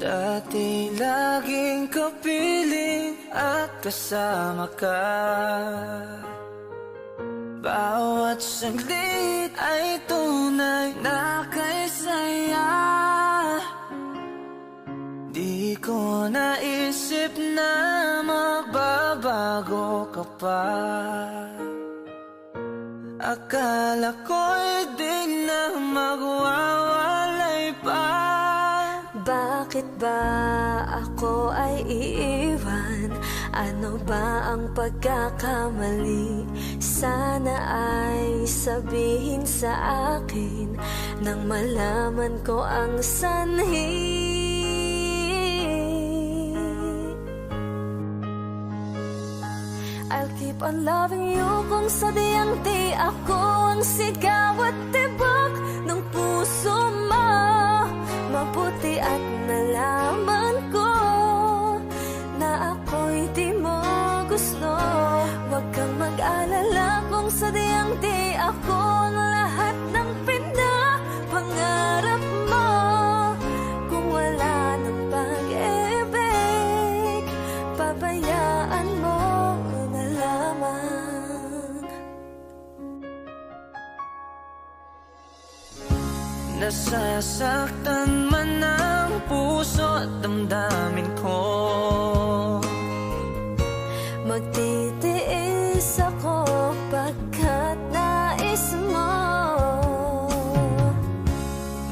Dati laging kapiling at kasama ka. Bawat saglit ay tunay na kay saya. Di ko naisip na magbabago ka pa. Akala ko'y di na magwawalay pa. Bakit ba ako ay iiwan? Ano ba ang pagkakamali? Sana ay sabihin sa akin nang malaman ko ang sanhi. I'll keep on loving you kung sadyang di ako ang sigaw at tibok ng puso mo. Mabuti at nalaman ko na ako'y di mo gusto. Huwag kang mag-alala kung sadyang di ako ang lahat ng pinapangarap mo. Kung wala ng pag-ibig, pabayaan mo na lamang. Nasasaktan man ang puso at damdamin ko. Magtitiis ako pagkat nais mo.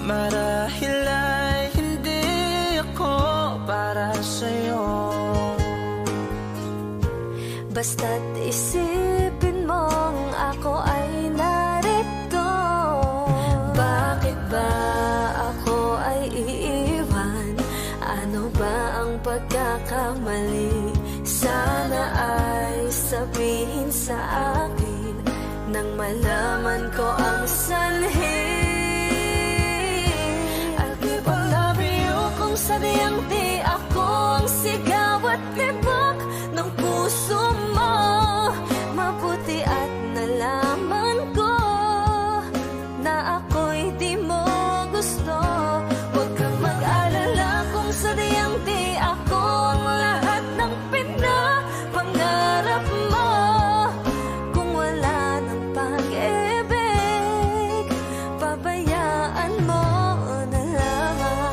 Marahil ay hindi ako para sa'yo. Basta't isipin mong ako ay narito. Bakit ba ako ay iiwan? Ano ba ang pagkakamali? Sana ay sabihin sa akin nang malaman ko ang sanhi. I'll keep on loving you kung sadyang di ako ang sigaw at tibok ng puso mo. Mabuti at nalaman ko na ako'y di mo gusto. Huwag kang mag-alala kung sadyang di ako ang lahat ng pinapangarap mo. Kung wala ng pag-ibig, pabayaan mo na lamang.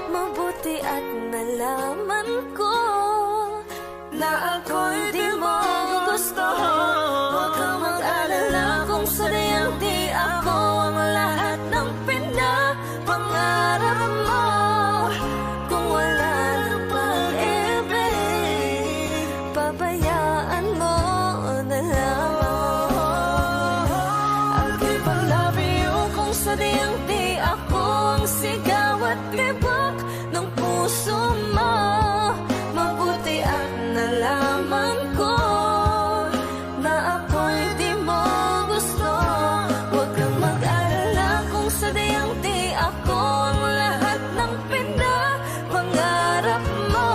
Mabuti at nalaman ko na ako'y di mo gusto. Huwag kang mag-alala kung sadyang di ako ang lahat ng pinapangarap mo. Kung wala ng pag-ibig, pabayaan mo na lamang. I'll keep on loving you kung sadyang di ako ang sigaw at tibok ng puso mo. Mabuti at nalaman ko na ako'y di mo gusto. Huwag kang mag-alala kung sadyang di ako ang lahat ng pinapangarap mo.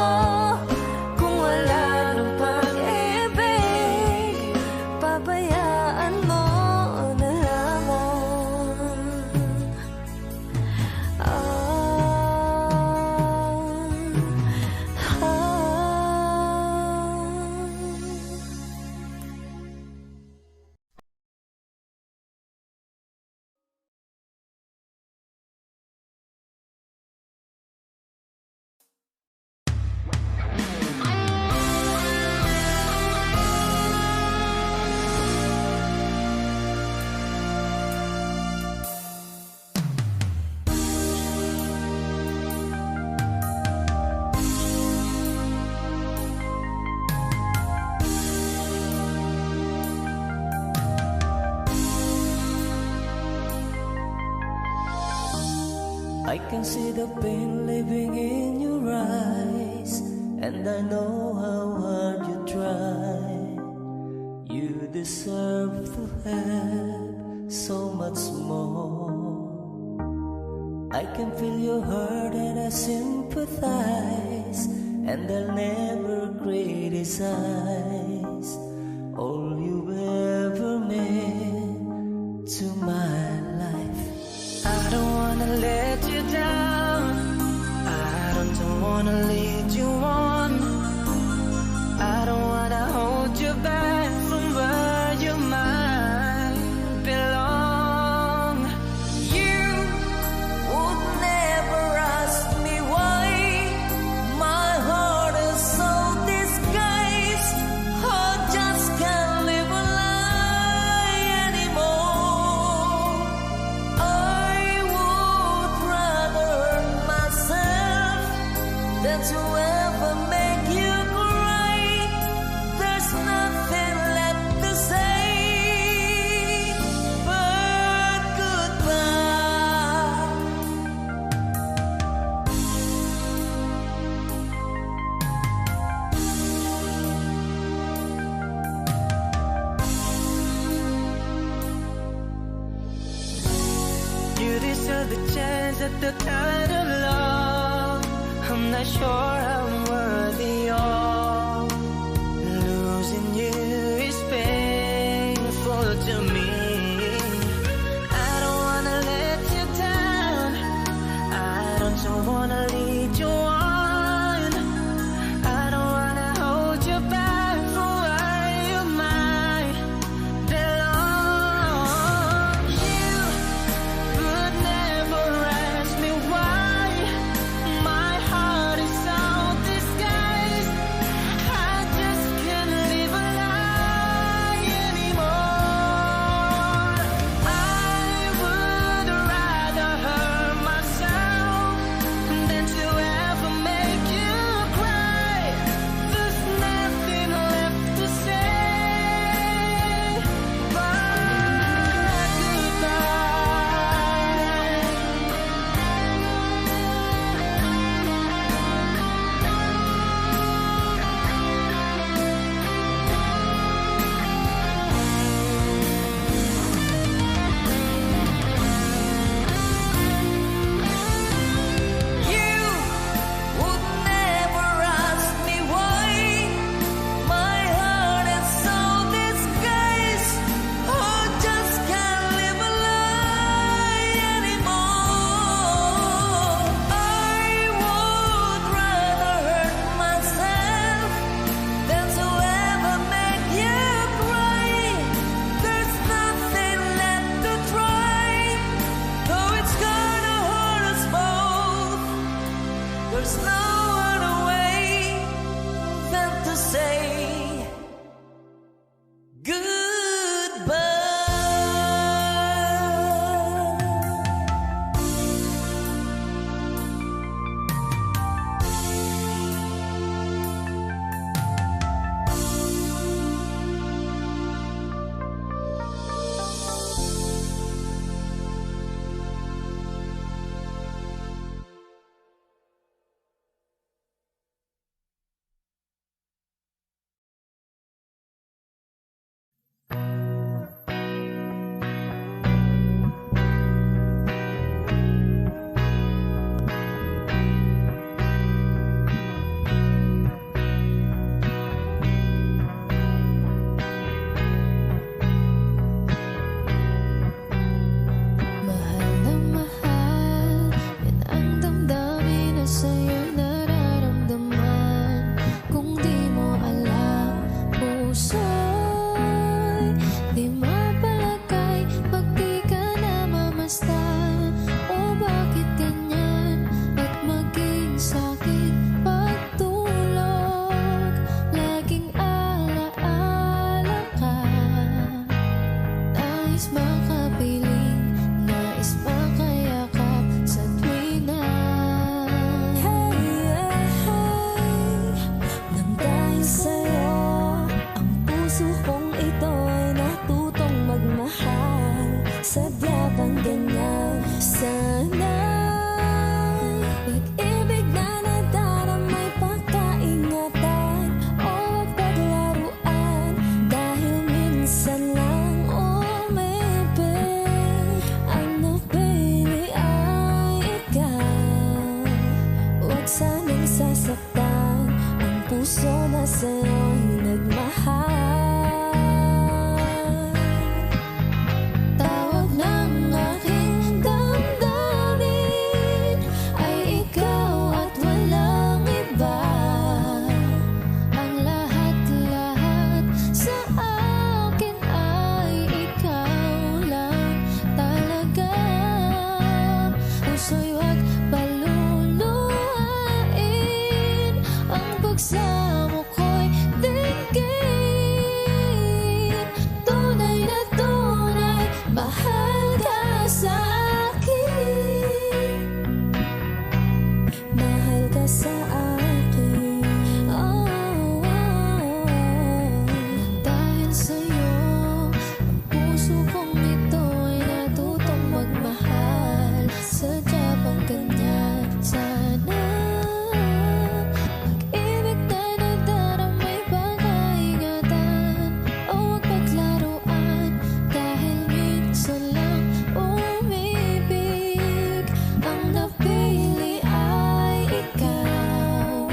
Kung wala ng pag-ibig, pabayaan mo na lamang. I can see the pain living in your eyes, and I know how hard you try. deserve to have so much more. I can feel your heart and I sympathize, and I'll never criticize all you ever meant to my life. I don't wanna let you down, I don't wanna lead you on, I don't wanna hold you back from where you might belong. You would never ask me why my heart is so disguised. I just can't live a lie anymore. I would rather hurt myself than to ever make you cry. There's nothing left to say but goodbye. You deserve the chance at the kind of love I'm not sure I'm worthy of. Losing you is painful to me. I don't wanna let you down, I don't wanna lead you on, I don't wanna hold you back from where you might belong. You would never ask me why my heart is so disguised. I just can't live a lie anymore. I would rather hurt myself than to ever make you cry. There's nothing left to say but You would never ask me why my heart is so disguised. I just can't live a lie anymore. I would rather hurt myself than to ever make you cry. There's nothing left to try, though it's gonna hurt us both. There's no other way than to say sa'yo'y nagmahal. Tawag ng aking damdamin ay ikaw at walang iba. Ang lahat-lahat sa akin ay ikaw lang talaga. Puso'y huwag paluluhain, ang pagsamo ko'y tingin. Tunay na tunay, mahal ka sa akin. Mahal ka sa akin. Oh, oh, oh. Dahil sa'yo, ang puso kong ito ay natutong magmahal. Sadya bang ganyan sana? Pag-ibig na nagdaramay pag-aingatan, o huwag paglaruan, dahil minsan lang umibig. Ang napili ay ikaw,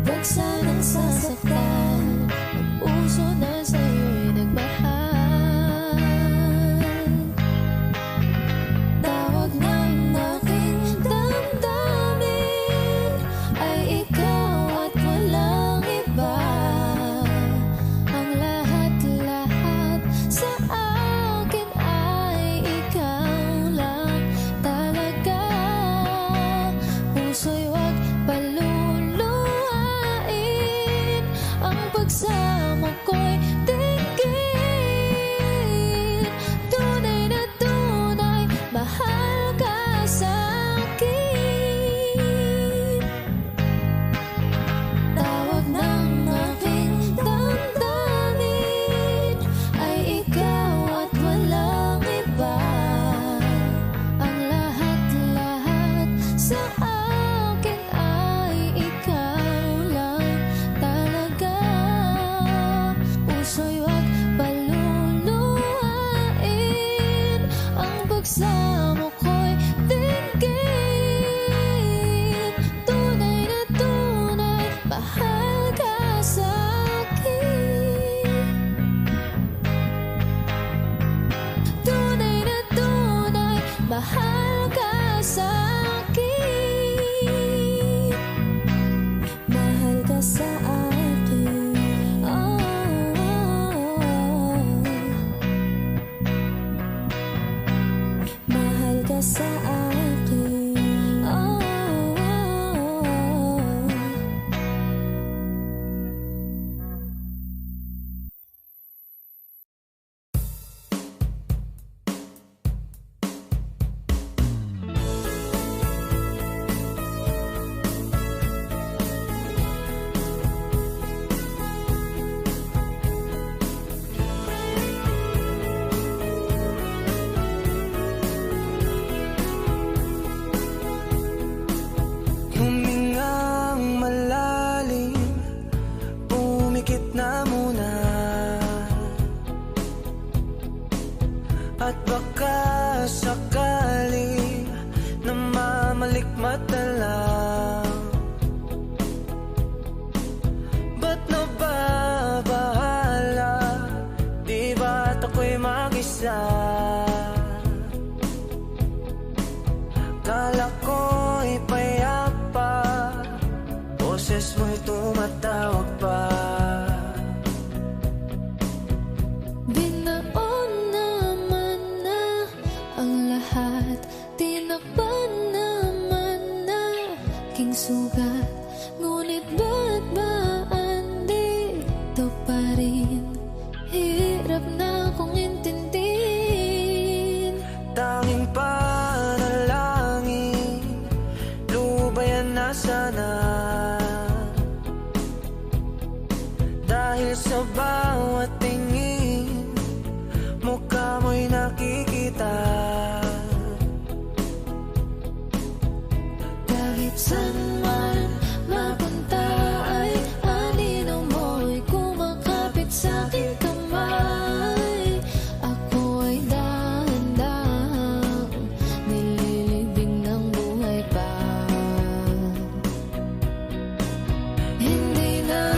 huwag sanang sasaktan ang puso na sa'yo'y nagmahal. Tawag ng aking damdamin ay ikaw at walang iba. Ang lahat-lahat sa akin ay ikaw lang talaga. Puso'y huwag paluluhain, ang pagsamo ko'y tingin. Tunay na tunay, mahal ka sa akin. Tawag ng aking damdamin ay ikaw at walang iba. Ang lahat-lahat sa akin ay ikaw lang talaga. Puso'y huwag paluluhain, ang pagsamo ko'y tingin. Tunay na tunay, mahal ka sa akin. Tunay na tunay, mahal ka sa akin. Mahal ka sa akin. Oh, oh, oh. Mahal ka sa akin. Oh, oh, oh. Humingang malalim, pumikit na muna, at baka sakali namamalikmat na lang. Ba't nababahala? Di ba't ako'y mag-isa? Kala ko'y payapa, boses mo'y tumatawag pa. Binaon naman na ang lahat, tinakpan naman na aking sugat. Ngunit ba't ba andito pa rin? Hirap na akong intindihin. Tanging panalangin, lubayan na sana. Dahil sa bawat tingin, mukha mo'y nakikita. Kahit saan man mapunta ay anino mo'y kumakapit sa'king kamay. Ako ay dahan-dahang nililibing ng buhay pa. Hindi na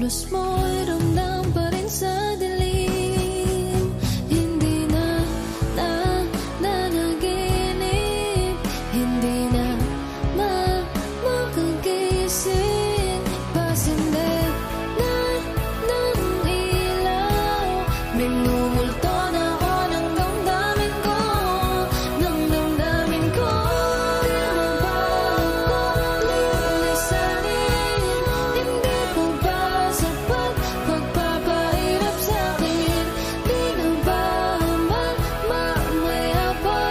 haplos mo'y ramdam pa rin sa dilim. Hindi na nanaginip, hindi na makagising. Pasindig na ng ilaw, minumulto na ako ng damdamin ko, ng damdamin ko. Di mabago lilisanin, hindi ko ba sapat pagpapahirap sa'kin? Di na ba mamaya pa?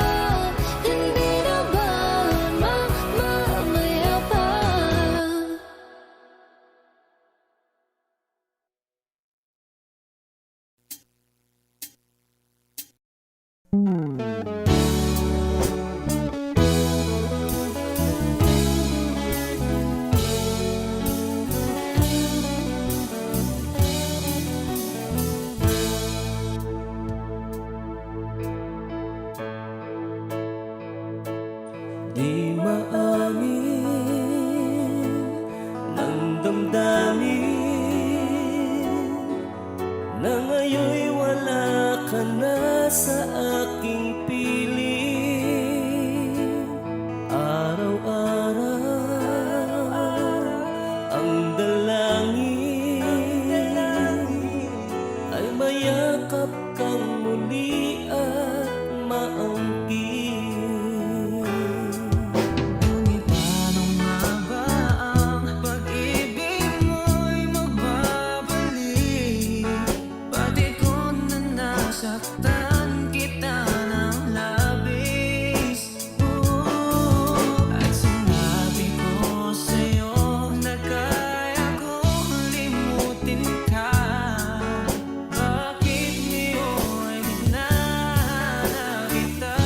Hindi na ba mamaya pa? Di maamin ng damdamin na ngayon'y wala ka na sa aking piling. Araw-araw ang dalangin ay mayakap kang muli at maangkin. Ngunit paano nga ba ang pag-ibig mo'y magbabalik? Pati ko na nasaktan kita ng labis. At sinabi ko sa'yo na kaya kong limutin ka. Bakit ngayon hinahanap kita?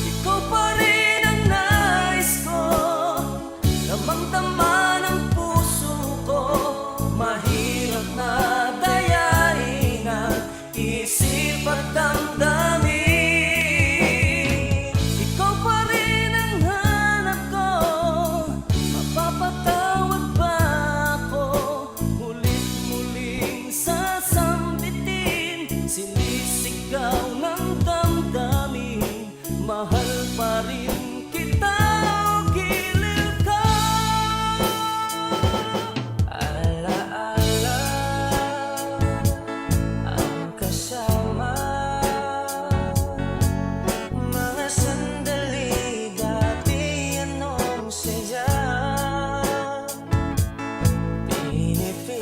Ikaw pa rin ang nais ko, damang-dama ng puso ko. Mahirap na dayain ang isip at damdamin. Ikaw pa rin ang hanap ko, mapapatawad ba ako? Mulit-muling sasambitin, sinisigaw ng damdamin. Mahal pa rin kita o giliw ka. Alaala ang kasama, mga sandali dati anong saya. Pinipilit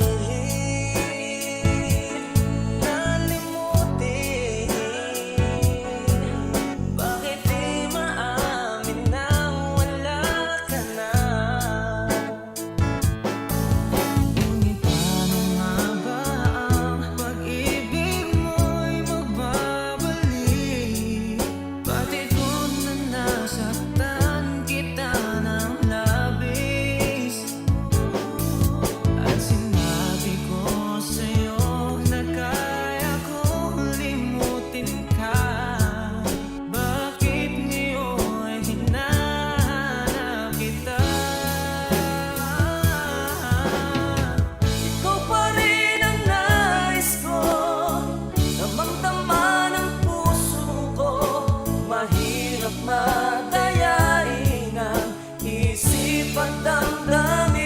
na limutin, bakit di maamin na wala ka na? Ngunit paano nga ba ang pag-ibig mo'y magbabalik? Pati ko na nasaktan kita ng labis. At sinabi ko sa'yo na kaya kong limutin ka. Bakit ngayon hinahanap kita? Ikaw pa rin ang nais ko, damang-dama ng puso ko. Mahirap madayain ang isip at damdamin.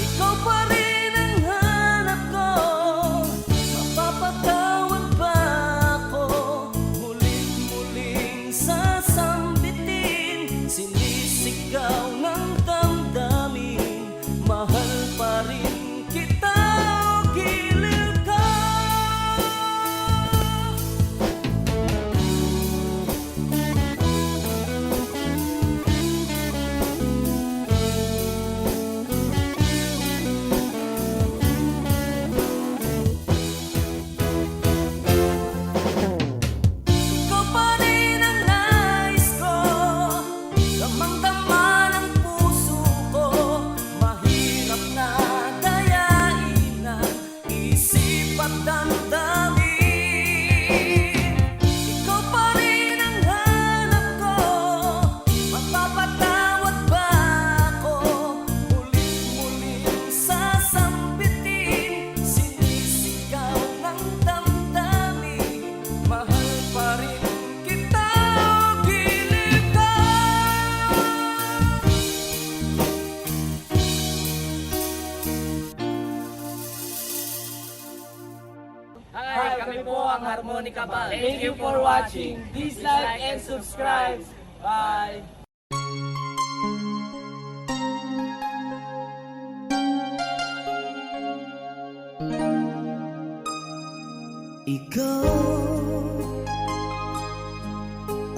Ikaw pa rin ang hanap ko, mapapatawad ba ako? Mulit-muling sasambitin, sinisigaw ng damdamin. Mahal pa rin kita o giliw ka. po ang Harmonica Band. Thank you for watching. Please like and subscribe. Bye! Ikaw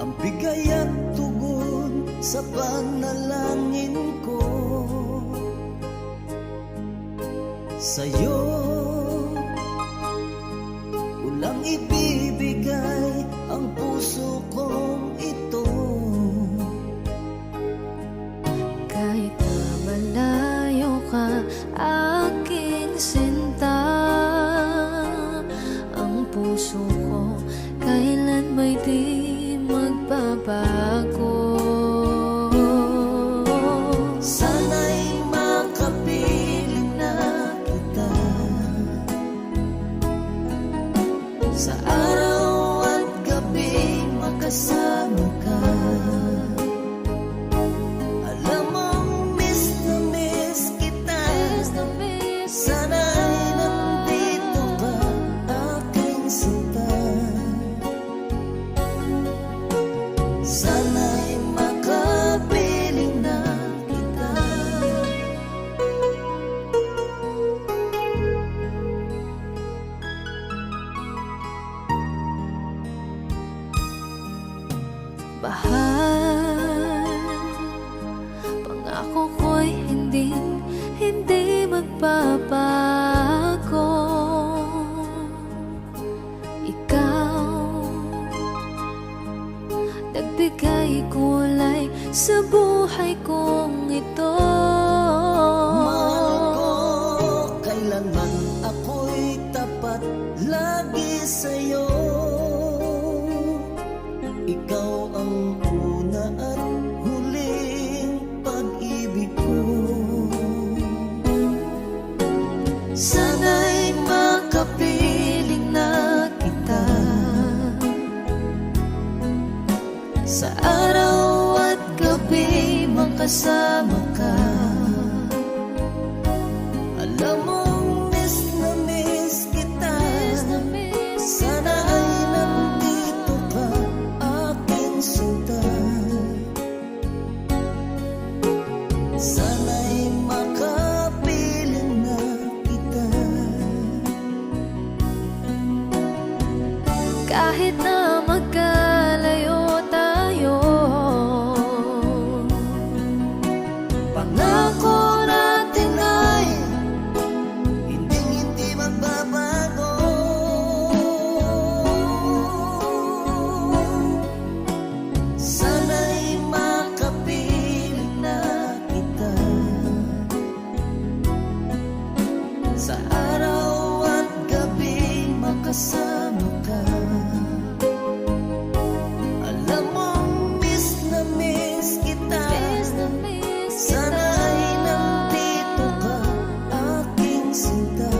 ang bigay at tugon sa panalangin ko. Sa'yo ulang ibibigay ang puso kong ito. Kahit na malayo ka, aking sinta, ang puso ko kailan may di magbabago. Sana'y makapiling na kita sa araw at gabi, makasama ka. Alam mong miss na miss kita. Sana'y nandito ka, aking sinta. Sana'y makapiling na kita. Bahal, pangako ko'y hindi magbabago. Ikaw, nagbigay kulay sa buhay kong ito. Mahal ko, kailanman ako'y tapat lagi sa'yo. Ikaw ang una at huling pag-ibig ko. Sana'y makapiling na kita sa araw at gabi, makasama ka. Alam mong miss na miss kita. Sana ay nandito ka, aking sinta. Sana'y makapiling na kita. Kahit na magkalayo tayo, Pangako natin ay hindi magbabago. Sana'y makapiling na kita sa araw at gabi, makasama ka. Alam mong miss na miss kita. Sana ay nandito ka, aking sinta.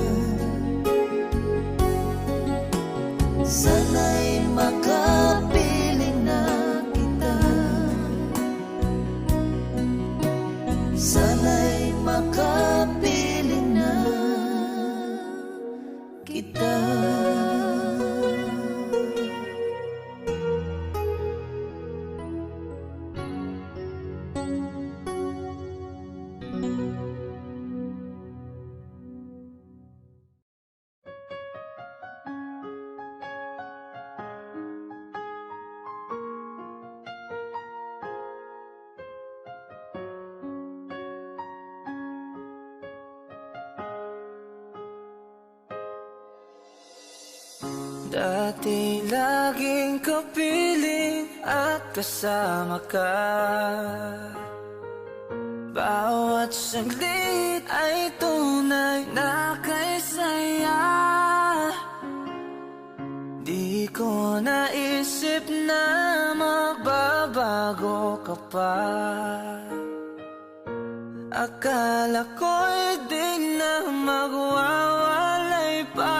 Sana'y makapiling na kita. Sana'y makapiling na kita. Dati laging kapiling at kasama ka. Bawat saglit ay tunay na kay saya. Di ko naisip na magbabago ka pa. Akala ko'y di na magwawalay pa.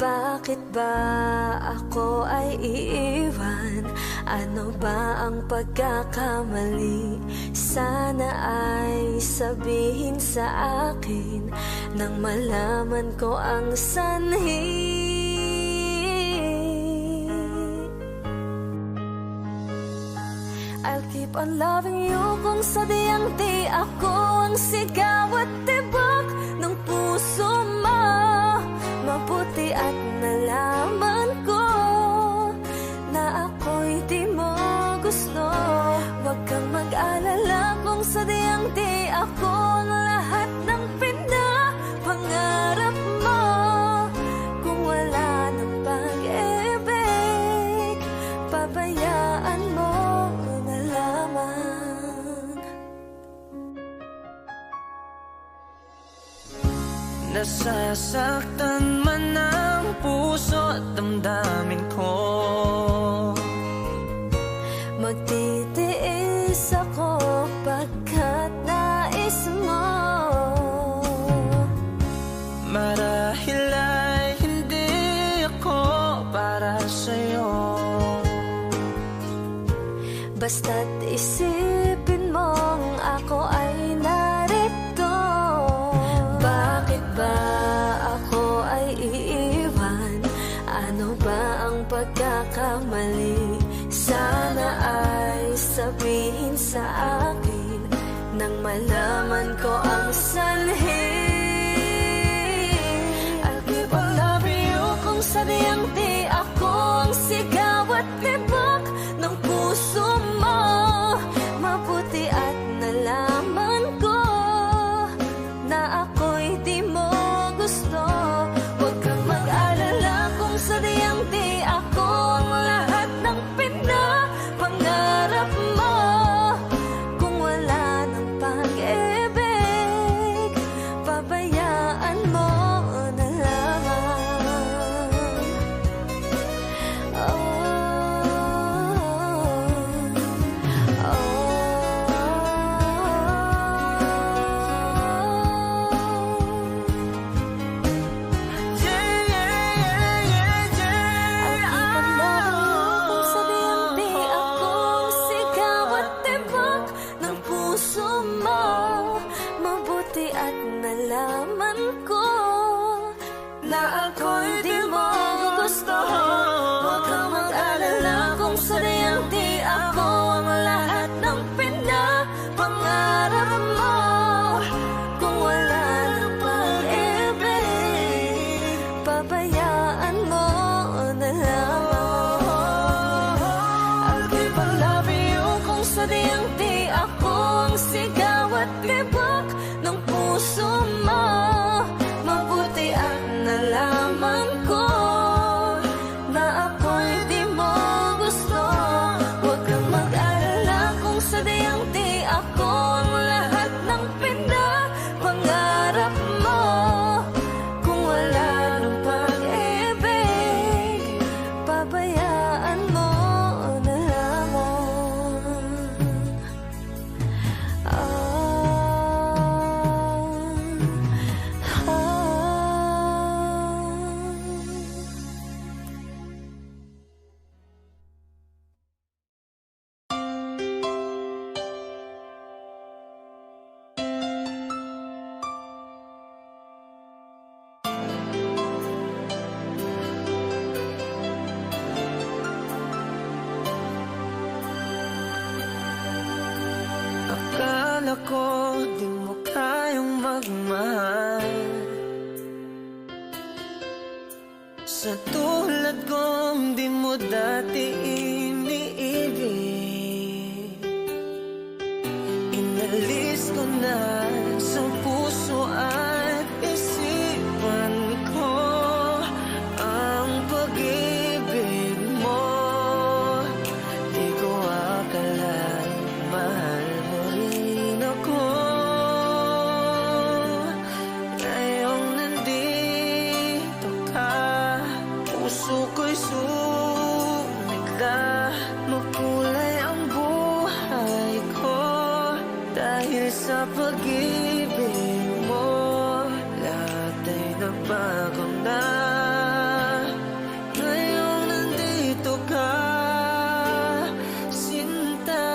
bakit ba ako ay iiwan? Ano ba ang pagkakamali? Sana ay sabihin sa akin nang malaman ko ang sanhi. keep on loving you kung sadyang di ako ang sigaw at tibok ng puso mo. Mabuti at nalaman ko na ako'y di mo gusto. Huwag kang mag-alala kung sadyang di ako ang lahat ng pinapangarap mo. Kung wala ng pag-ibig, pabayaan mo na lamang. Nasasaktan man ang puso at damdamin ko, magtitiis ako pagkat nais mo. marahil ay hindi ako para sa'yo. Basta't isipin mong ako ay narito. Bakit ba ako ay iiwan? Ano ba ang pagkakamali? Sana ay sabihin sa akin nang malaman ko ang sanhi. I'll keep on loving you kung sadyang di ako ang sigaw at tibok ng puso mo. Mabuti at nalaman ko na ako'y di mo gusto. Huwag kang mag-alala kung sadyang di ako ang lahat ng pinapangarap mo. Kung wala ng pag-ibig, pabayaan mo na lamang. Nalaman ko na ako'y di mo gusto. Huwag kang mag-alala kung sadyang di ako ang lahat ng pinapangarap mo. Kung wala ng pag-ibig, pabayaan mo na lamang. I'll keep on loving you kung sadyang di ako ang sigaw at tibok ng puso mo. Mabuti at nalaman ko na ako'y di mo gusto. Huwag kang mag-alala kung sadyang di ako ang lahat ng pinapangarap mo. Kung wala ng pag-ibig, pabayaan mo na lamang. Akala ko di mo kayang magmahal sa tulad kong di mo dati iniibig. Inalis ko na sa puso at isipan ko ang pag-ibig mo. Di ko akalain mahal mo rin ako. Ngayong nandito ka, puso ko'y sumigla. Makulay ang buhay ko dahil sa pag-ibig mo. Lahat ay nagbago na ngayong nandito ka, sinta.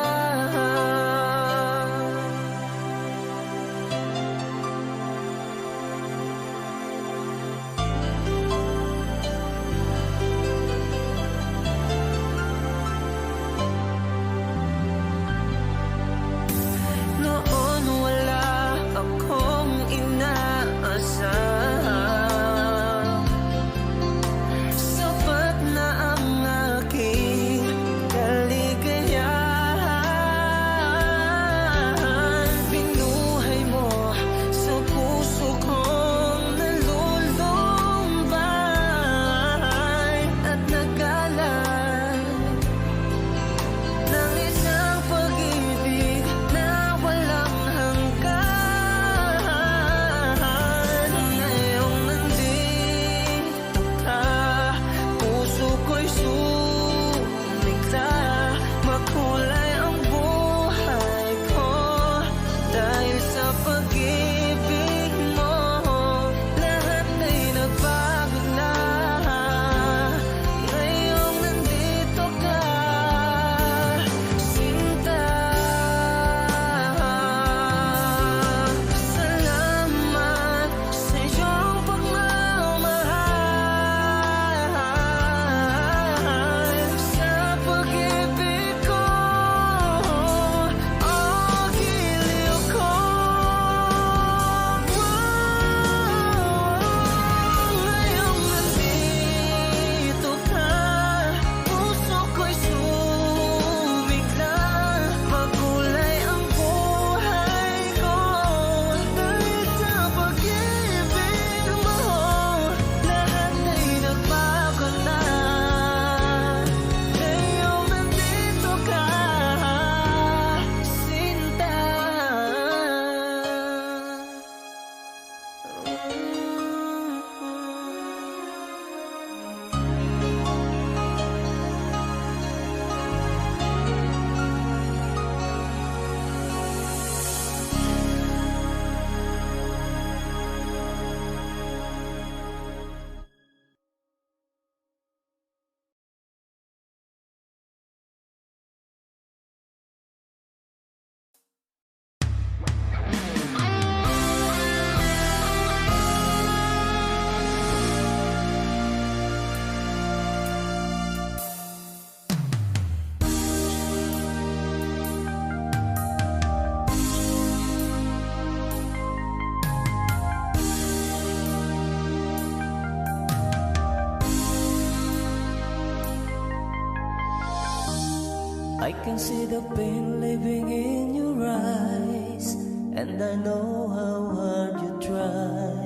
I can see the pain living in your eyes, and I know how hard you try.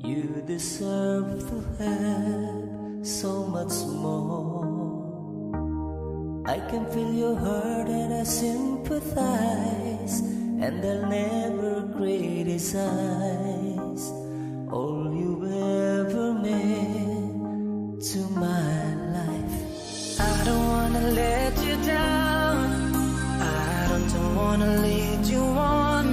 You deserve to have so much more. I can feel your hurt and I sympathize, and I'll never criticize all you've ever meant to my life. I don't wanna let you down, I don't wanna lead you on,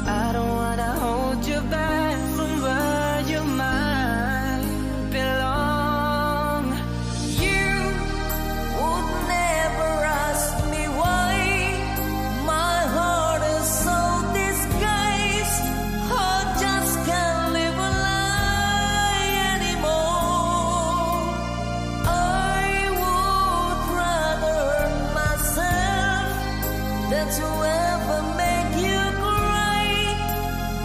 I don't wanna hold you back from where you might belong. You would never ask me why my heart is so disguised. I just can't live a lie anymore. I would rather hurt myself than to ever make you cry.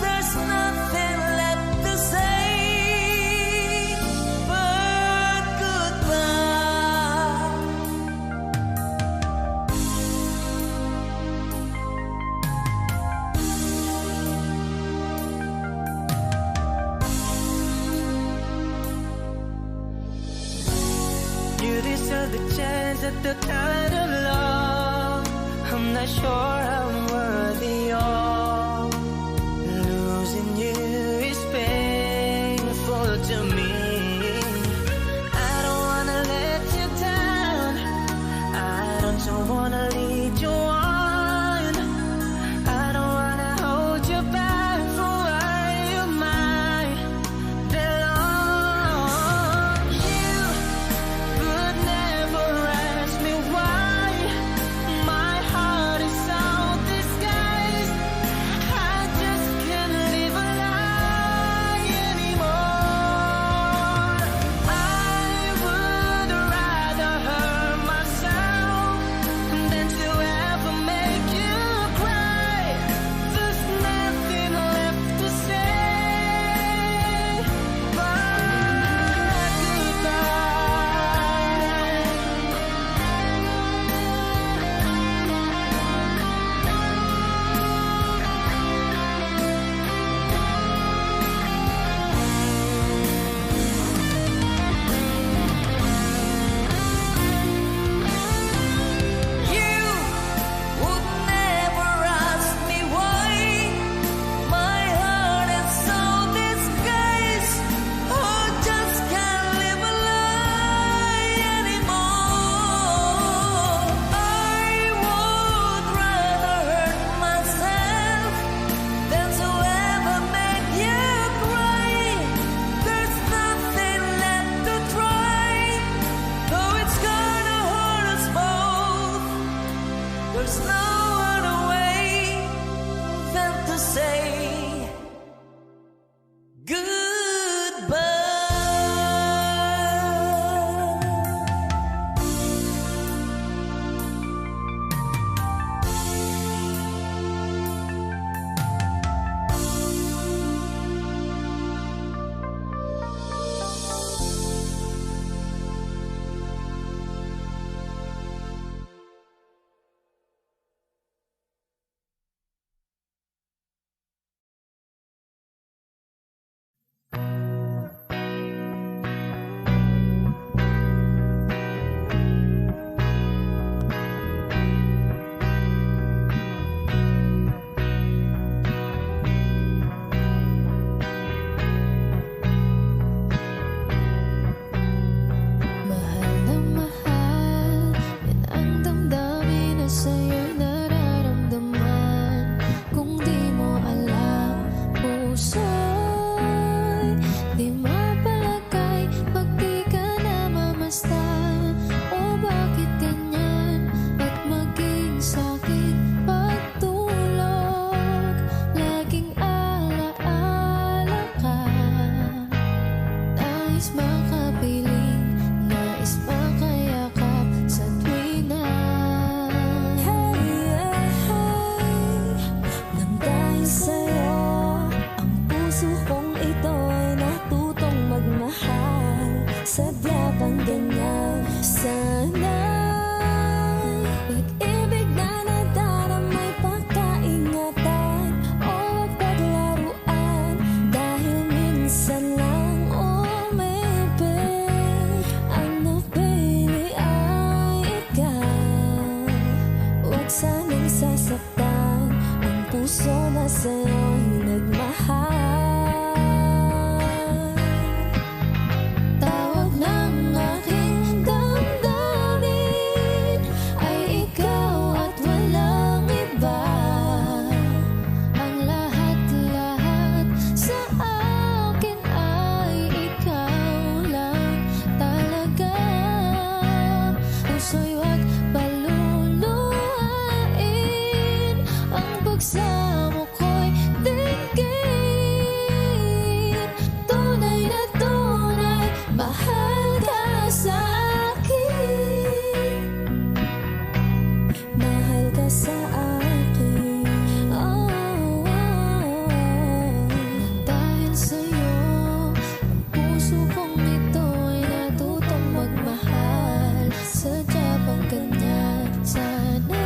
There's nothing left to say but goodbye. You deserve the chance at the kind of love I'm not sure I'm worthy of. Losing you is painful to me. I don't wanna let you down, I don't wanna lead you on, I don't wanna hold you back from where you might belong. You would never ask me why my heart is so disguised. I just can't live a lie anymore. I would rather hurt myself than to ever make you cry. There's nothing left to say but You would never ask me why my heart is so disguised. I just can't live a lie anymore. I would rather hurt myself than to ever make you cry. There's nothing left to try, though it's gonna hurt us both. There's no other way than to say goodbye. Mahal na mahal, yan ang damdamin na sa'yo'y nararamdaman. Kung di mo alam, puso'y di mapalagay pag di ka namamasdan. O bakit ganyan at maging sakit pagtulog? Laging alaala ka, nais makapiling, nais makayakap sa tuwina. Nang dahil sa'yo, ang puso kong ito'y natutong magmahal. Sadya bang ganyan? Sana sa akin, mahal ka sa akin. Oh, oh, oh. Dahil sa'yo, ang puso kong ito ay natutong magmahal. Sadya bang ganyan sana?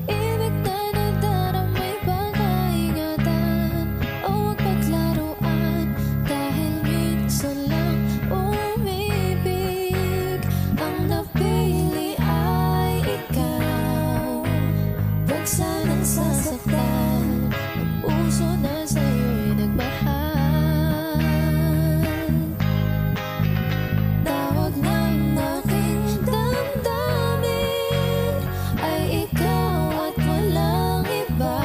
Pag-ibig na nagdaramay pag-aingatan, o huwag paglaruan, dahil minsan lang umibig. Ang napili ay ikaw, huwag sanang sasaktan ang puso na sa'yo'y nagmahal. Tawag ng aking damdamin ay ikaw at walang iba.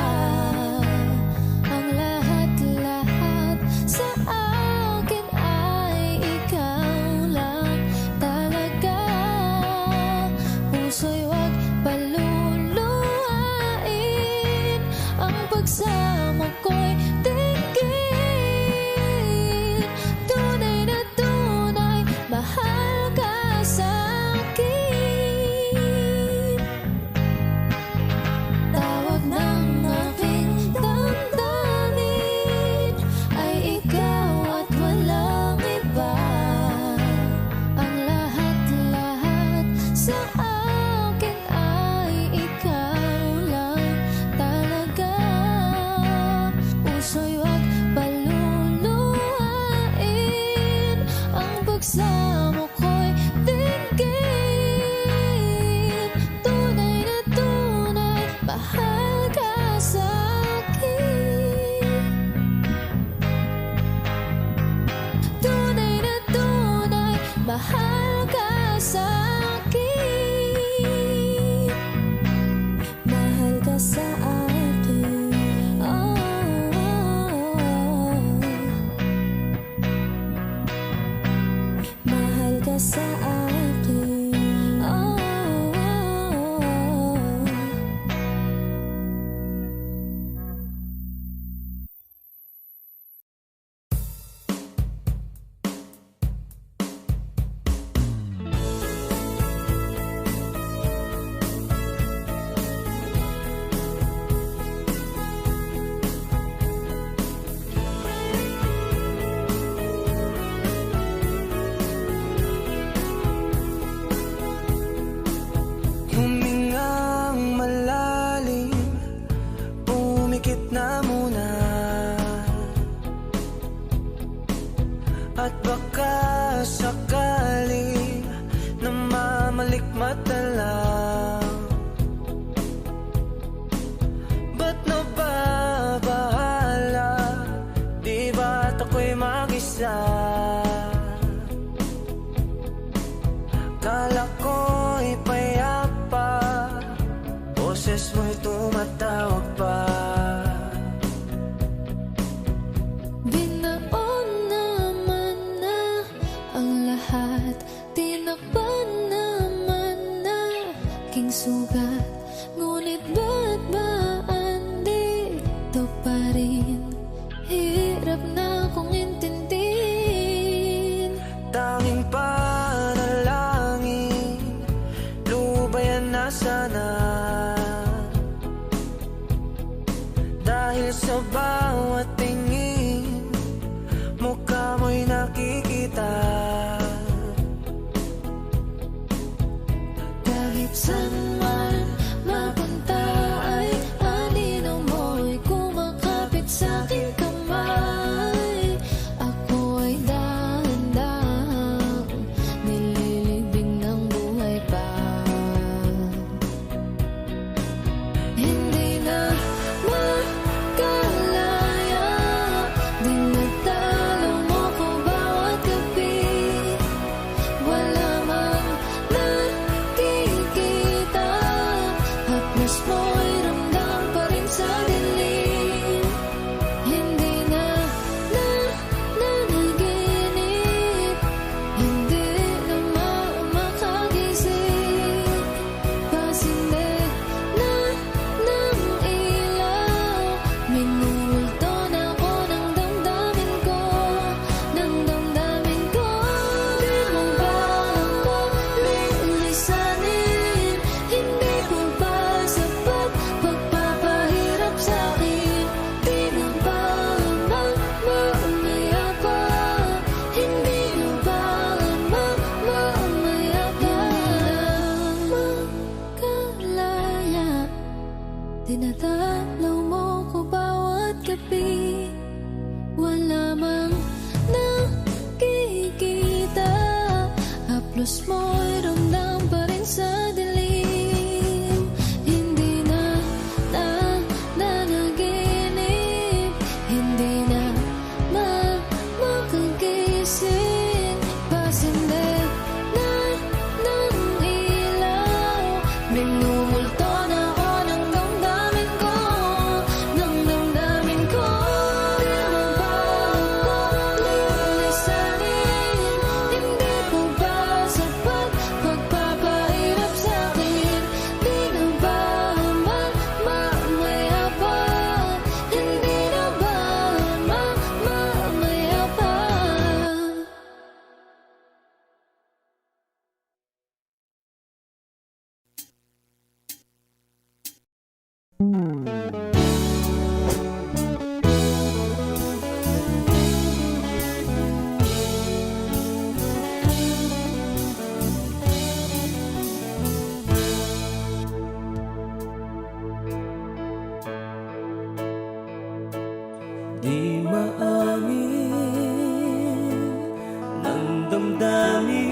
Ang lahat-lahat sa akin ay ikaw lang talaga. Puso'y huwag paluluhain, ang pagsamo ko'y tingin. Tunay na tunay, mahal ka sa'kin. Tawag ng aking damdamin ay ikaw at walang iba. Ang lahat-lahat sa akin ay ikaw lang talaga. Puso'y huwag paluluhain, ang pagsamo ko'y tingin. Tunay na tunay, mahal ka sa'kin. Tunay na tunay, mahal ka sa'kin. Mahal ka sa akin. Oh, oh, oh. Mahal ka sa akin. Oh, oh, oh. Humingang malalim, umikit na muna, at baka sakali namamalikmata lang. Ba't nababahala? Di ba't ako'y mag-isa? Kala ko'y payapa, boses mo'y tumatawag pa. Binaon naman na ang lahat, tinakpan naman na haplos mo'y ramdam pa rin sa dilim. Hindi na nanaginip, hindi na makagising. Pasindig na ng ilaw, minumulto na ako ng damdamin ko, ng damdamin ko. Di mabago lilisanin, hindi ko ba sapat pagpapahirap sa'kin? Di na ba mamaya pa? Hindi na ba mamaya pa? Di maamin ng damdamin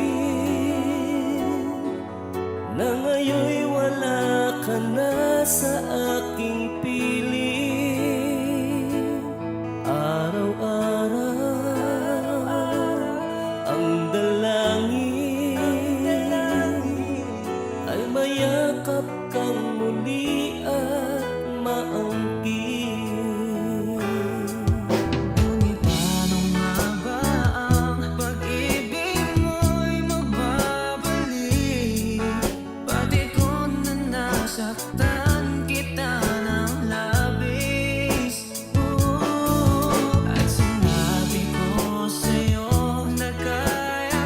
na ngayon'y wala ka na sa aking piling. Araw-araw ang dalangin ay mayakap kang muli at maangkin. Ngunit paano nga ba ang pag-ibig mo'y magbabalik? Pati ko na nasaktan kita ng labis. At sinabi ko sa'yo na kaya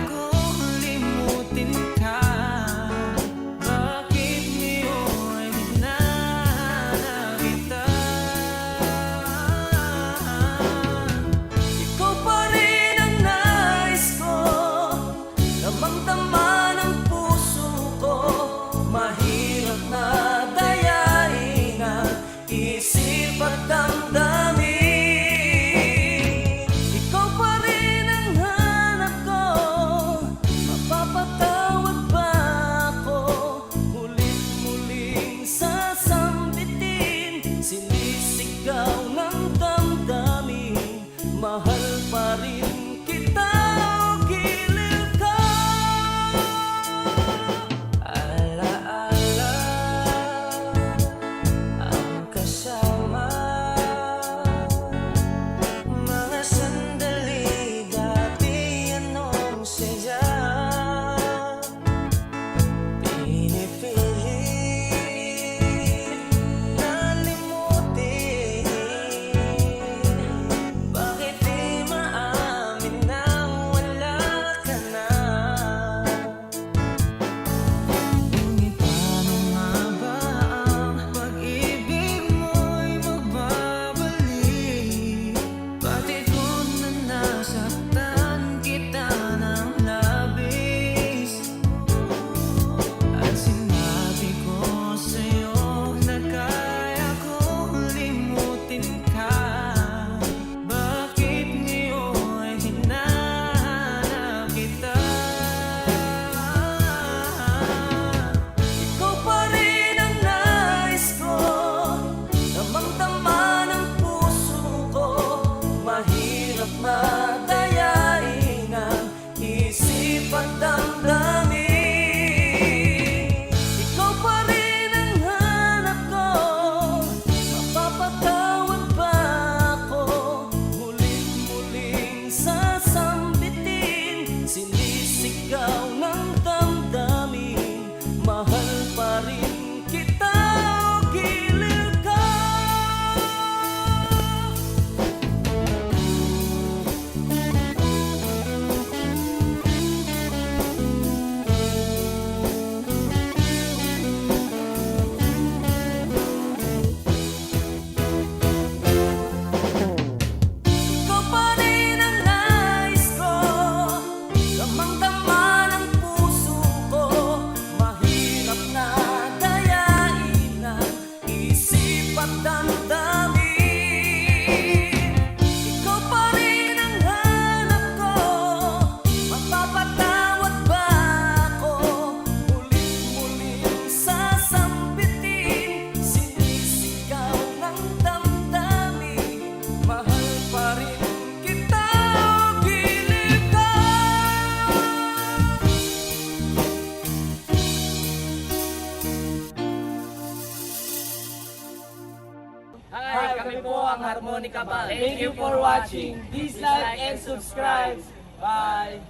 Harmonica pa. Thank you for watching. Please like and subscribe. Bye!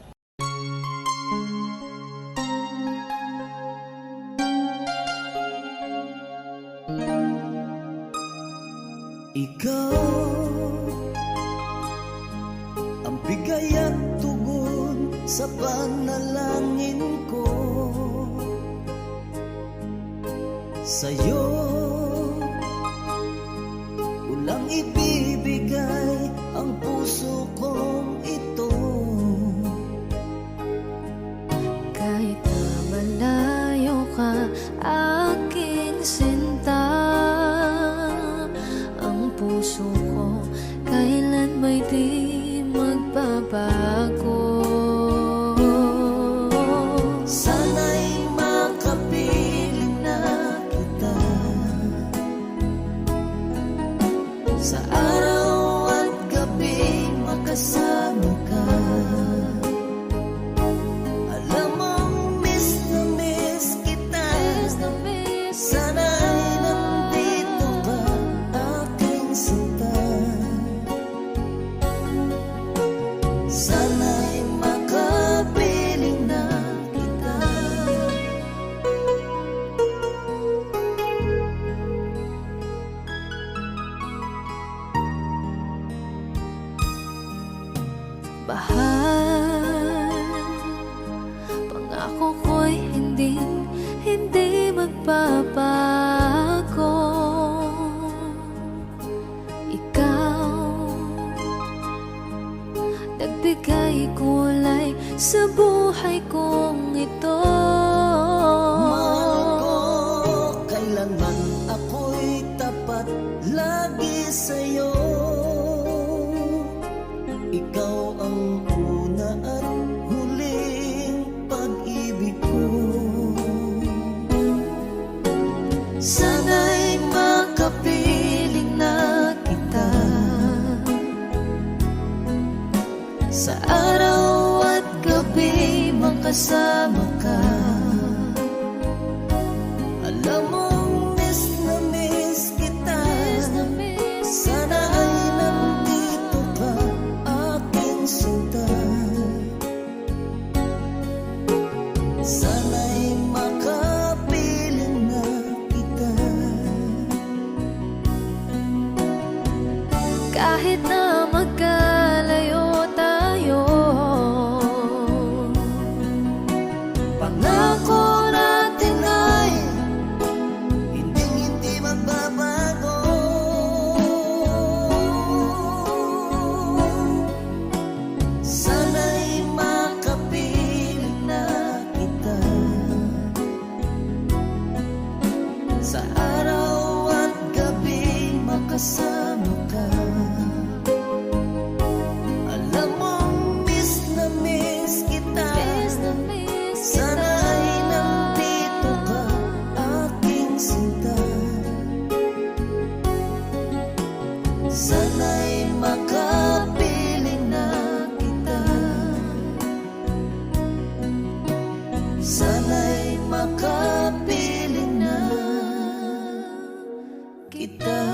Ikaw ang bigay at tugon sa panalangin ko. Sa'yo ulang ibibigay ang puso kong ito. Kahit na malayo ka, aking sinta, ang puso ko kailan may di magbabago. Sana'y makapiling na kita sa araw at gabi, makasama ka. Alam mong miss na miss kita. Sana'y nandito ka, aking sinta. Sana'y makapiling na kita. Bahal, pangako ko'y hindi magbabago. Ikaw, nagbigay kulay sa buhay kong ito. Mahal ko, kailanman ako'y tapat lagi sa'yo. Ikaw ang una at huling pag-ibig ko. Sana'y makapiling na kita sa araw at gabi, makasama ka. Alam mong miss na miss kita. Sana ay nandito ka, aking sinta. Sana'y makapiling na kita. Kahit na magkalayo tayo, Pangako natin ay hindi magbabago. Sana'y makapiling na kita sa araw at gabi, makasama ka. Alam mong miss na miss kita. Sana ay nandito ka, aking sinta. Sana'y makapiling na kita. Sana'y makapiling na kita.